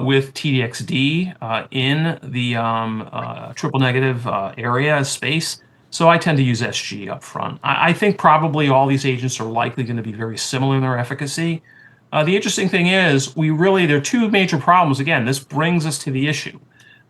with TDXD in the triple negative area space. So I tend to use SG up front. I think probably all these agents are likely going to be very similar in their efficacy. The interesting thing is, there are two major problems. Again, this brings us to the issue.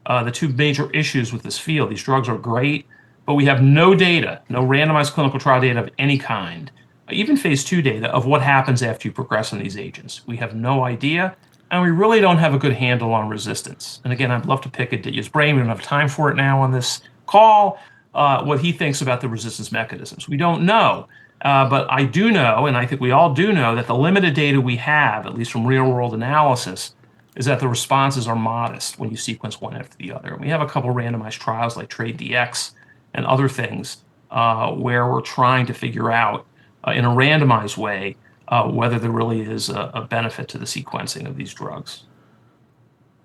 The two major issues with this field. These drugs are great, but we have no data, no randomized clinical trial data of any kind, even phase 2 data of what happens after you progress on these agents. We have no idea, and we really don't have a good handle on resistance. And again, I'd love to pick Aditya's brain. We don't have time for it now on this call. What he thinks about the resistance mechanisms. We don't know, but I do know, and I think we all do know, that the limited data we have, at least from real-world analysis, is that the responses are modest when you sequence one after the other. And we have a couple randomized trials like TRADE-DX and other things where we're trying to figure out in a randomized way whether there really is a benefit to the sequencing of these drugs.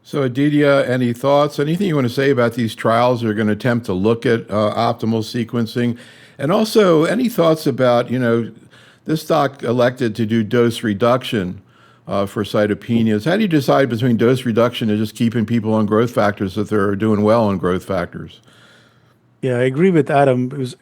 So Aditya, any thoughts, anything you want to say about these trials that are going to attempt to look at optimal sequencing? And also, any thoughts about, this doc elected to do dose reduction for cytopenias. How do you decide between dose reduction and just keeping people on growth factors if they're doing well on growth factors? Yeah, I agree with Adam. It was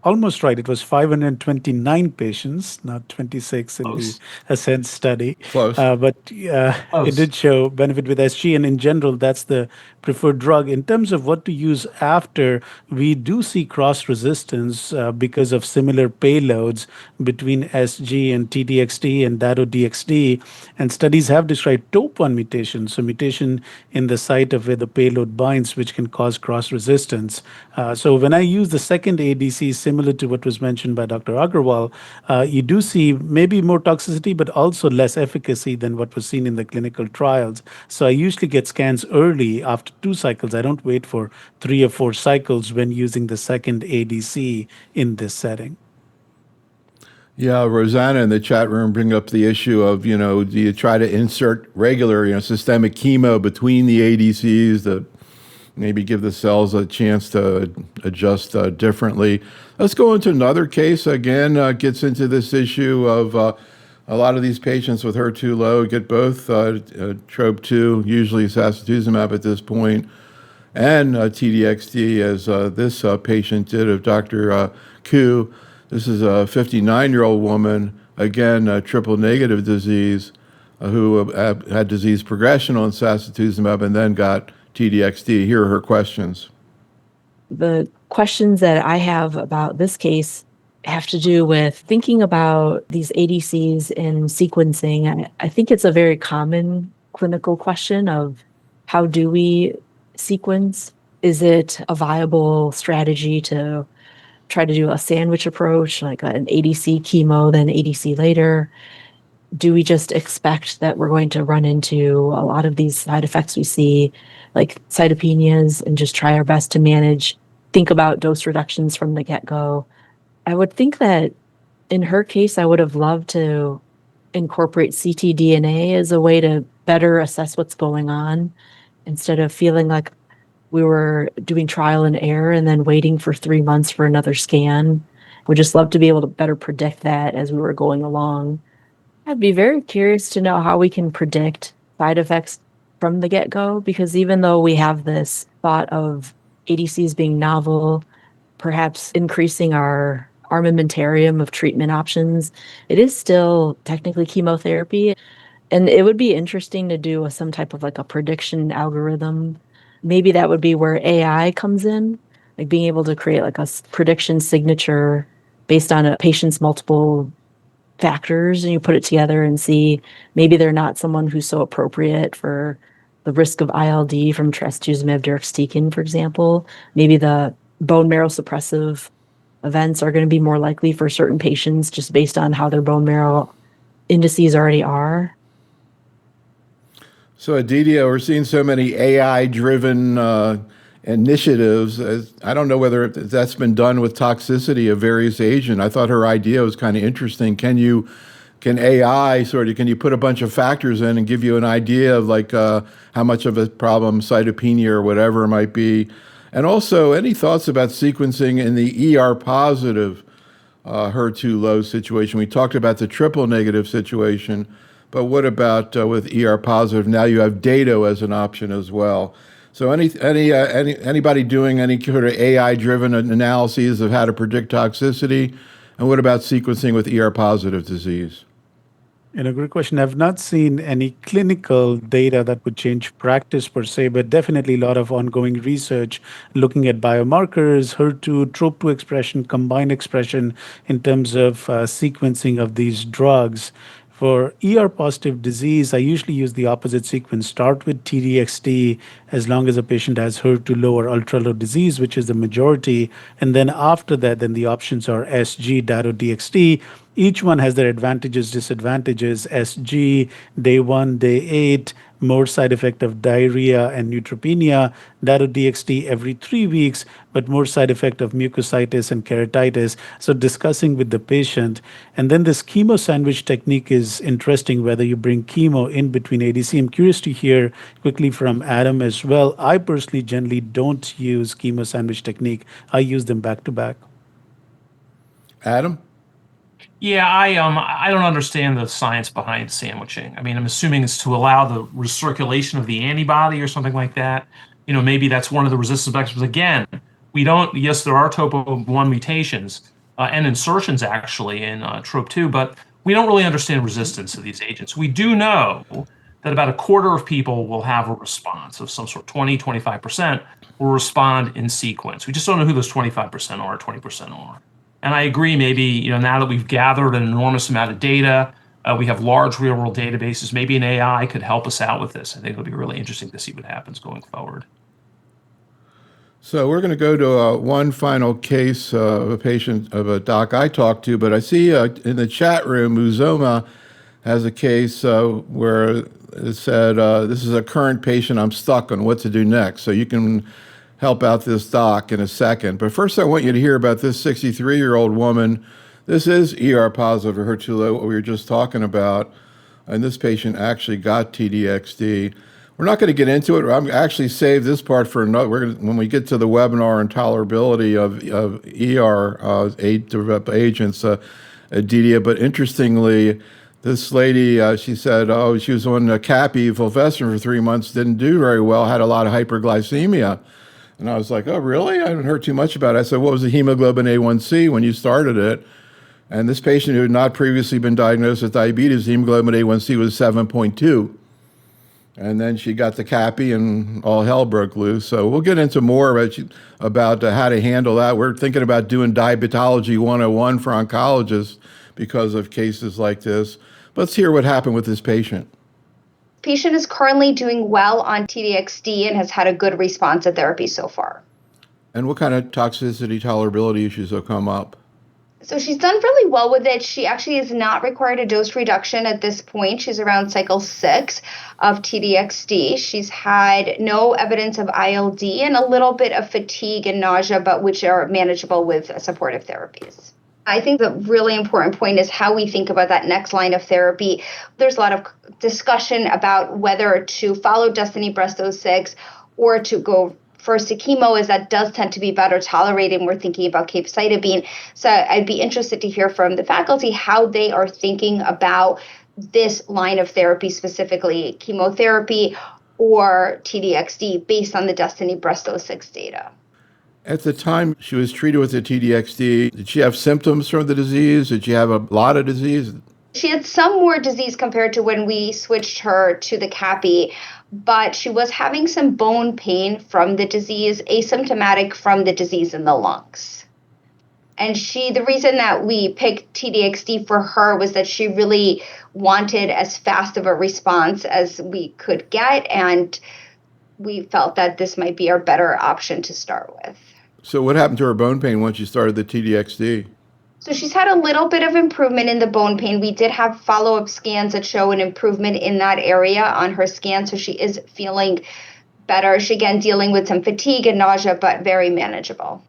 almost right. It was 529 patients, not 26 in Close. the Ascent study. Close. But it did show benefit with SG, and in general, that's the preferred drug. In terms of what to use after, we do see cross-resistance because of similar payloads between SG and TDXD and Dato-DXD, and studies have described TOP1 mutation, so mutation in the site of where the payload binds, which can cause cross-resistance. So when I use the second ADC, similar to what was mentioned by Dr. Agrawal, you do see maybe more toxicity, but also less efficacy than what was seen in the clinical trials. So I usually get scans early after 2 cycles. I don't wait for 3 or 4 cycles when using the second ADC in this setting. Yeah, Rosanna in the chat room bring up the issue of, do you try to insert regular, systemic chemo between the ADCs to maybe give the cells a chance to adjust differently? Let's go into another case. Again, gets into this issue of a lot of these patients with HER2 low get both TROP2, usually sacituzumab at this point, and TDXD, as this patient did of Dr. Ku. This is a 59-year-old woman, again, triple negative disease, who had disease progression on sacituzumab and then got TDXD. Here are her questions. The questions that I have about this case have to do with thinking about these ADCs in sequencing. I think it's a very common clinical question of how do we sequence? Is it a viable strategy to try to do a sandwich approach, like an ADC chemo, then ADC later? Do we just expect that we're going to run into a lot of these side effects we see, like cytopenias, and just try our best to manage, think about dose reductions from the get-go? I would think that in her case, I would have loved to incorporate ctDNA as a way to better assess what's going on, instead of feeling like we were doing trial and error and then waiting for 3 months for another scan. Would just love to be able to better predict that as we were going along. I'd be very curious to know how we can predict side effects from the get-go, because even though we have this thought of ADCs being novel, perhaps increasing our armamentarium of treatment options, it is still technically chemotherapy. And it would be interesting to do some type of like a prediction algorithm. Maybe that would be where AI comes in, like being able to create like a prediction signature based on a patient's multiple factors, and you put it together and see maybe they're not someone who's so appropriate for the risk of ILD from trastuzumab deruxtecan, for example. Maybe the bone marrow suppressive events are going to be more likely for certain patients just based on how their bone marrow indices already are. So, Aditya, we're seeing so many AI-driven initiatives. I don't know whether that's been done with toxicity of various agents. I thought her idea was kind of interesting. Can you put a bunch of factors in and give you an idea of like how much of a problem cytopenia or whatever might be? And also, any thoughts about sequencing in the ER-positive HER2 low situation? We talked about the triple negative situation, but what about with ER-positive? Now you have Dato as an option as well. So anybody doing any sort of AI-driven analyses of how to predict toxicity? And what about sequencing with ER-positive disease? Great question. I've not seen any clinical data that would change practice per se, but definitely a lot of ongoing research looking at biomarkers, HER2, TROP2 expression, combined expression in terms of sequencing of these drugs. For ER-positive disease, I usually use the opposite sequence. Start with TDXD as long as a patient has HER2 low or ultra-low disease, which is the majority. And then after that, then the options are SG, Dato-DXd. Each one has their advantages, disadvantages. SG, day 1, day 8, more side effect of diarrhea and neutropenia. Dato-DXd every 3 weeks, but more side effect of mucositis and keratitis. So discussing with the patient. And then this chemo sandwich technique is interesting, whether you bring chemo in between ADC. I'm curious to hear quickly from Adam as well. I personally generally don't use chemo sandwich technique. I use them back to back. Adam? Yeah, I don't understand the science behind sandwiching. I mean, I'm assuming it's to allow the recirculation of the antibody or something like that. Maybe that's one of the resistance vectors. Again, yes, there are topo1 mutations and insertions actually in TROP2, but we don't really understand resistance to these agents. We do know that about a quarter of people will have a response of some sort, 25% will respond in sequence. We just don't know who those 25% are, 20% are. And I agree, maybe, now that we've gathered an enormous amount of data, we have large real-world databases, maybe an AI could help us out with this. I think it'll be really interesting to see what happens going forward. So we're going to go to one final case of a patient, of a doc I talked to, but I see in the chat room, Uzoma has a case where it said, this is a current patient, I'm stuck on what to do next. So you can help out this doc in a second. But first, I want you to hear about this 63-year-old woman This is ER positive or HER2 low, what we were just talking about. And this patient actually got TDXD. We're not going to get into it. I'm actually saved this part for another. When we get to the webinar on tolerability of ER agents, Aditya. But interestingly, this lady, she said, oh, she was on capi fulvestrant for 3 months, didn't do very well, had a lot of hyperglycemia. And I was like, oh, really? I haven't heard too much about it. I said, what was the hemoglobin A1C when you started it? And this patient who had not previously been diagnosed with diabetes, hemoglobin A1C was 7.2. And then she got the capi and all hell broke loose. So we'll get into more about how to handle that. We're thinking about doing diabetology 101 for oncologists because of cases like this. Let's hear what happened with this patient. Patient is currently doing well on TDXD and has had a good response to therapy so far. And what kind of toxicity tolerability issues have come up? So she's done really well with it. She actually has not required a dose reduction at this point. She's around cycle 6 of TDXD. She's had no evidence of ILD and a little bit of fatigue and nausea, but which are manageable with supportive therapies. I think the really important point is how we think about that next line of therapy. There's a lot of discussion about whether to follow DESTINY-Breast06 or to go first to chemo, as that does tend to be better tolerated. We're thinking about capecitabine. So I'd be interested to hear from the faculty how they are thinking about this line of therapy, specifically chemotherapy or TDXD, based on the DESTINY-Breast06 data. At the time she was treated with the TDXD, did she have symptoms from the disease? Did she have a lot of disease? She had some more disease compared to when we switched her to the capi, but she was having some bone pain from the disease, asymptomatic from the disease in the lungs. And the reason that we picked TDXD for her was that she really wanted as fast of a response as we could get, and we felt that this might be our better option to start with. So what happened to her bone pain once you started the TDXD? So she's had a little bit of improvement in the bone pain. We did have follow-up scans that show an improvement in that area on her scan, so she is feeling better. She, again, dealing with some fatigue and nausea, but very manageable.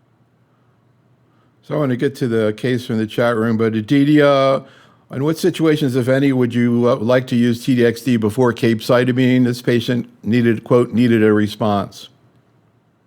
So I want to get to the case from the chat room, but Aditya, in what situations, if any, would you like to use TDXD before capecitabine? This patient needed a response.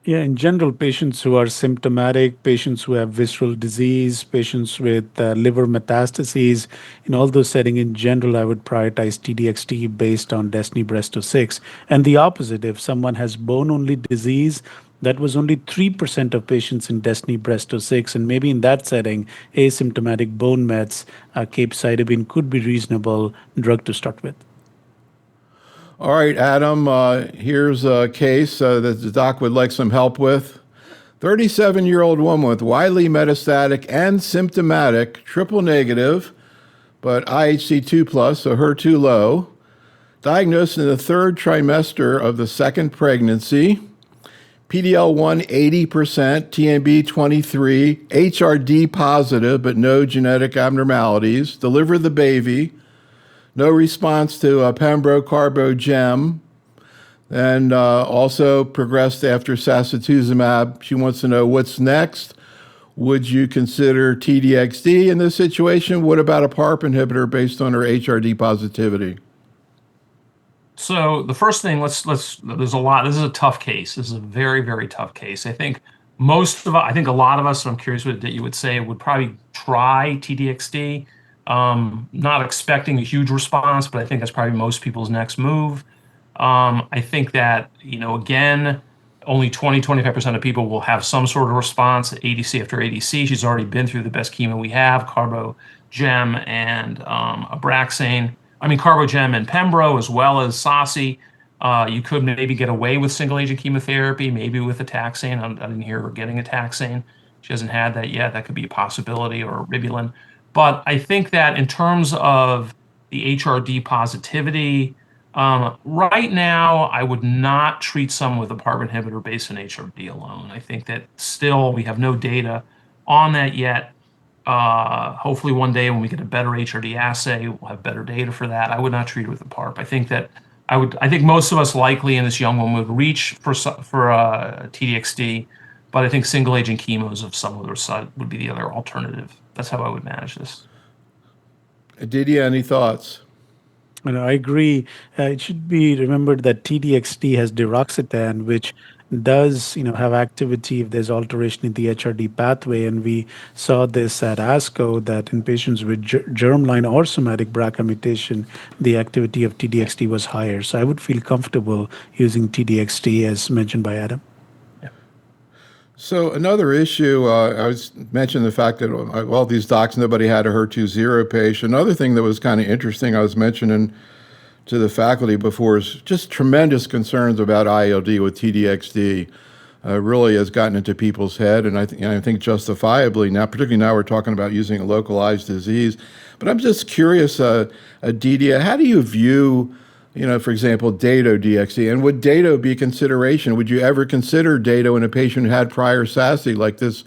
Yeah, in general, patients who are symptomatic, patients who have visceral disease, patients with liver metastases, in all those settings, in general, I would prioritize TDXD based on DESTINY-Breast06. And the opposite, if someone has bone-only disease, that was only 3% of patients in DESTINY-Breast06, and maybe in that setting, asymptomatic bone mets, capecitabine could be reasonable drug to start with. All right, Adam, here's a case that the doc would like some help with. 37-year-old woman with widely metastatic and symptomatic, triple negative, but IHC2+, so HER2 low, diagnosed in the 3rd trimester of the 2nd pregnancy, PD-L1 80%, TMB 23, HRD positive, but no genetic abnormalities, delivered the baby, no response to pembro carbo gem, and also progressed after sacituzumab. She wants to know what's next. Would you consider TDXD in this situation? What about a PARP inhibitor based on her HRD positivity? So the first thing, there's a lot. This is a tough case. This is a very, very tough case. I think a lot of us, and I'm curious what you would say, would probably try TDXD. Not expecting a huge response, but I think that's probably most people's next move. I think that, again, only 20-25% of people will have some sort of response at ADC after ADC. She's already been through the best chemo we have, carbo gem and Abraxane. Carbo gem and pembro, as well as Saci. You could maybe get away with single agent chemotherapy, maybe with a taxane. I didn't hear her getting a taxane. She hasn't had that yet. That could be a possibility, or Ribulin. But I think that in terms of the HRD positivity, right now, I would not treat someone with a PARP inhibitor based on HRD alone. I think that still we have no data on that yet. Hopefully one day when we get a better HRD assay, we'll have better data for that. I would not treat it with a PARP. I think most of us likely in this young woman would reach for TDXD, but I think single agent chemos of some other side would be the other alternative. That's how I would manage this. Aditya, any thoughts? I agree. It should be remembered that TDXT has deruxtecan, which does, have activity if there's alteration in the HRD pathway. And we saw this at ASCO that in patients with germline or somatic BRCA mutation, the activity of TDXT was higher. So I would feel comfortable using TDXT as mentioned by Adam. So another issue, I was mentioning the fact that all these docs, nobody had a HER2-0 patient. Another thing that was kind of interesting, I was mentioning to the faculty before, is just tremendous concerns about ILD with TDXD. Really has gotten into people's head, and I think justifiably now, particularly now we're talking about using a localized disease. But I'm just curious, Aditya, how do you view, for example, Dato-DXd, and would Dato be a consideration? Would you ever consider Dato in a patient who had prior SASI, like this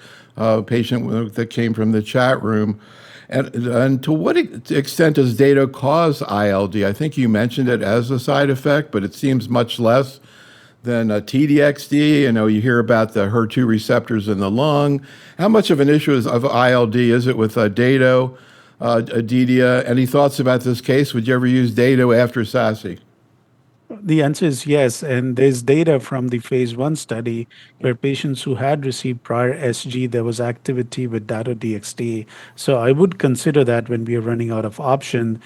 patient that came from the chat room? And to what extent does Dato cause ILD? I think you mentioned it as a side effect, but it seems much less than TDXD. You hear about the HER2 receptors in the lung. How much of an issue of ILD is it with Dato? Aditya, any thoughts about this case? Would you ever use Dato after SASI? The answer is yes. And there's data from the phase 1 study where patients who had received prior SG, there was activity with Dato-DXd. So I would consider that when we are running out of option.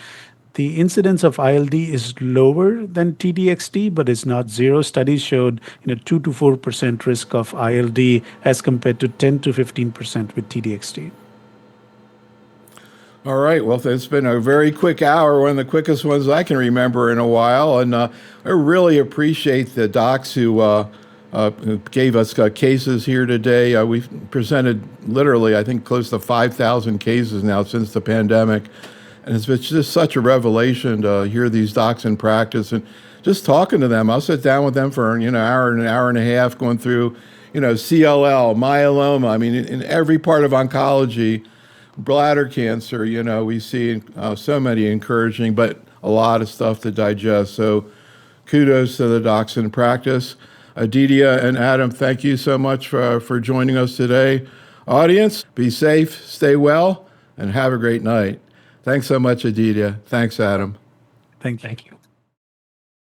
The incidence of ILD is lower than TDXD, but it's not zero. Studies showed 2 to 4% risk of ILD as compared to 10 to 15% with TDXD. All right. Well, it's been a very quick hour, one of the quickest ones I can remember in a while. And I really appreciate the docs who gave us cases here today. We've presented literally, I think, close to 5,000 cases now since the pandemic. And it's been just such a revelation to hear these docs in practice. And just talking to them, I'll sit down with them for an hour and a half going through, CLL, myeloma. I mean, in every part of oncology, bladder cancer, we see so many encouraging, but a lot of stuff to digest. So kudos to the docs in practice. Aditya and Adam, thank you so much for joining us today. Audience, be safe, stay well, and have a great night. Thanks so much, Aditya. Thanks, Adam. Thank you. Thank you.